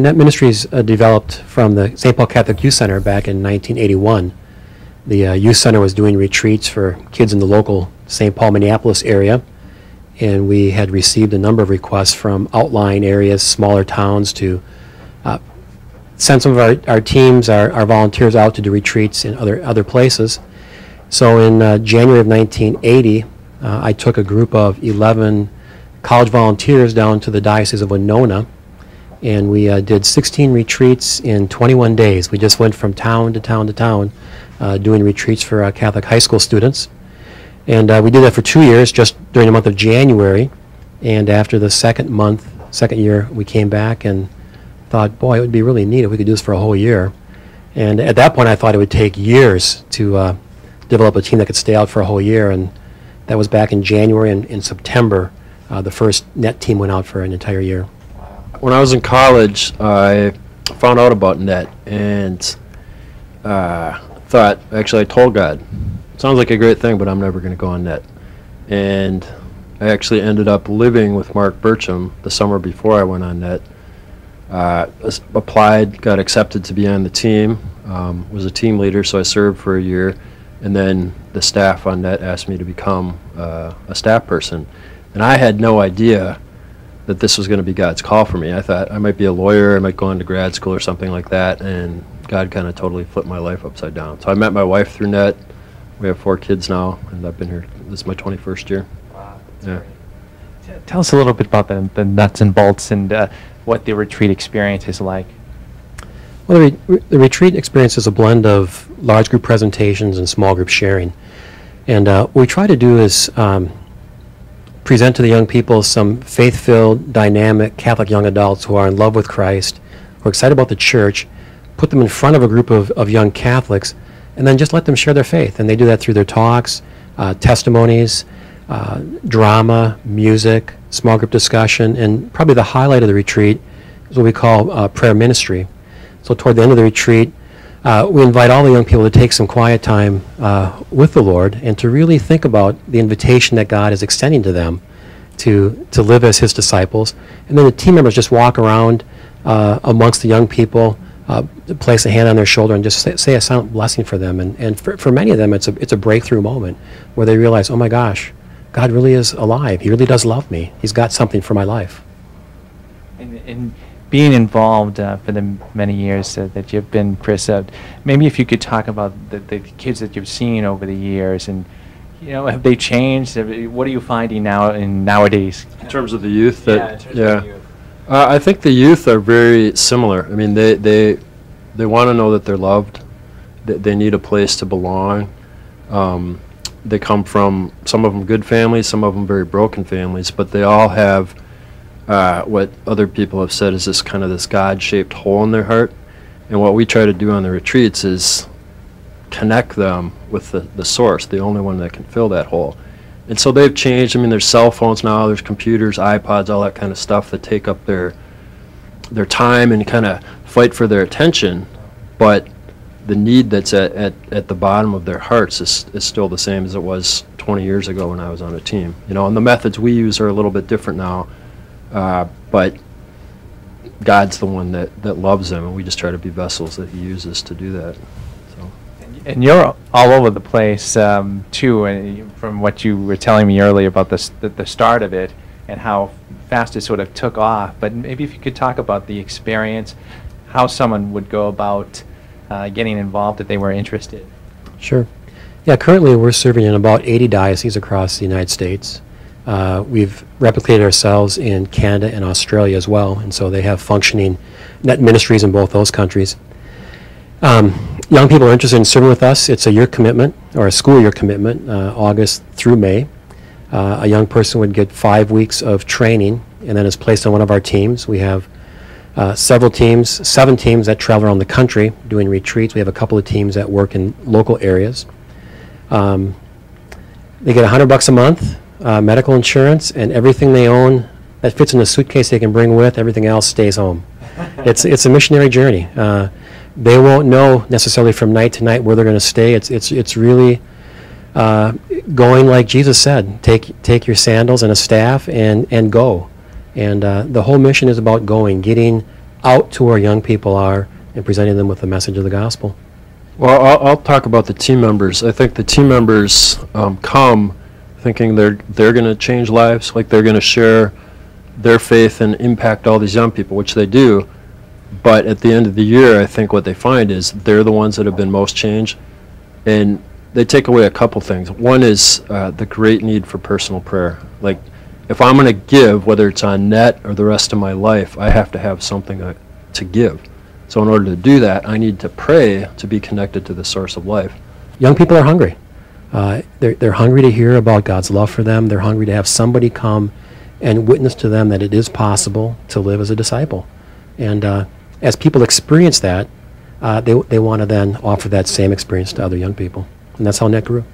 Net Ministries developed from the St. Paul Catholic Youth Center back in 1981. The youth center was doing retreats for kids in the local St. Paul, Minneapolis area, and we had received a number of requests from outlying areas, smaller towns, to send some of our teams, our volunteers out to do retreats in other places. So in January of 1980, I took a group of 11 college volunteers down to the Diocese of Winona, and we did 16 retreats in 21 days. We just went from town to town to town doing retreats for Catholic high school students. And we did that for 2 years, just during the month of January. And after the second year, we came back and thought, boy, it would be really neat if we could do this for a whole year. And at that point, I thought it would take years to develop a team that could stay out for a whole year. And that was back in January, and in September, the first NET team went out for an entire year. When I was in college, I found out about NET and thought, actually I told God, sounds like a great thing, but I'm never going to go on NET. And I actually ended up living with Mark Burcham the summer before I went on NET. Applied, got accepted to be on the team, was a team leader, so I served for a year, and then the staff on NET asked me to become a staff person. And I had no idea that this was going to be God's call for me. I thought I might be a lawyer, I might go into grad school or something like that, and God kind of totally flipped my life upside down. So I met my wife through NET. We have 4 kids now, and I've been here, this is my 21st year. Wow, that's yeah. Great. Tell us a little bit about the nuts and bolts and what the retreat experience is like. Well, the retreat experience is a blend of large group presentations and small group sharing. And what we try to do is present to the young people some faith-filled, dynamic Catholic young adults who are in love with Christ, who are excited about the church, put them in front of a group of young Catholics, and then just let them share their faith. And they do that through their talks, testimonies, drama, music, small group discussion, and probably the highlight of the retreat is what we call prayer ministry. So toward the end of the retreat, we invite all the young people to take some quiet time with the Lord and to really think about the invitation that God is extending to them to live as His disciples. And then the team members just walk around amongst the young people, place a hand on their shoulder and just say a silent blessing for them. And for many of them, it's a breakthrough moment where they realize, oh my gosh, God really is alive. He really does love me. He's got something for my life. And being involved for the many years that you've been, Chris, maybe if you could talk about the kids that you've seen over the years, and have they changed? What are you finding nowadays? In terms of the youth? Of the youth. I think the youth are very similar. I mean, they want to know that they're loved. They need a place to belong. They come from, some of them good families, some of them very broken families, but they all have what other people have said is this kind of this God-shaped hole in their heart. And what we try to do on the retreats is connect them with the source, the only one that can fill that hole. And so they've changed. I mean, there's cell phones now, there's computers, iPods, all that kind of stuff that take up their time and kind of fight for their attention. But the need that's at the bottom of their hearts is still the same as it was 20 years ago when I was on a team. And the methods we use are a little bit different now. But God's the one that loves them, and we just try to be vessels that He uses to do that. So. And you're all over the place too, and from what you were telling me earlier about the start of it and how fast it sort of took off. But maybe if you could talk about the experience, how someone would go about getting involved if they were interested. Sure. Yeah, currently we're serving in about 80 dioceses across the United States. We've replicated ourselves in Canada and Australia as well, and so they have functioning NET ministries in both those countries. Young people are interested in serving with us. It's a year commitment, or a school year commitment, August through May. A young person would get 5 weeks of training and then is placed on one of our teams. We have several teams, 7 teams that travel around the country doing retreats. We have a couple of teams that work in local areas. They get $100 a month. Medical insurance, and everything they own that fits in a suitcase they can bring with, everything else stays home. It's a missionary journey. They won't know necessarily from night to night where they're going to stay. It's really going like Jesus said, take your sandals and a staff and go. And the whole mission is about going, getting out to where young people are and presenting them with the message of the gospel. Well, I'll talk about the team members. I think the team members come thinking they're going to change lives, like they're going to share their faith and impact all these young people, which they do. But at the end of the year, I think what they find is they're the ones that have been most changed, and they take away a couple things. One is the great need for personal prayer. Like, if I'm going to give, whether it's on net or the rest of my life, I have to have something to give. So in order to do that, I need to pray to be connected to the source of life. Young people are hungry. They're hungry to hear about God's love for them. They're hungry to have somebody come and witness to them that it is possible to live as a disciple. And as people experience that, they want to then offer that same experience to other young people. And that's how Net grew.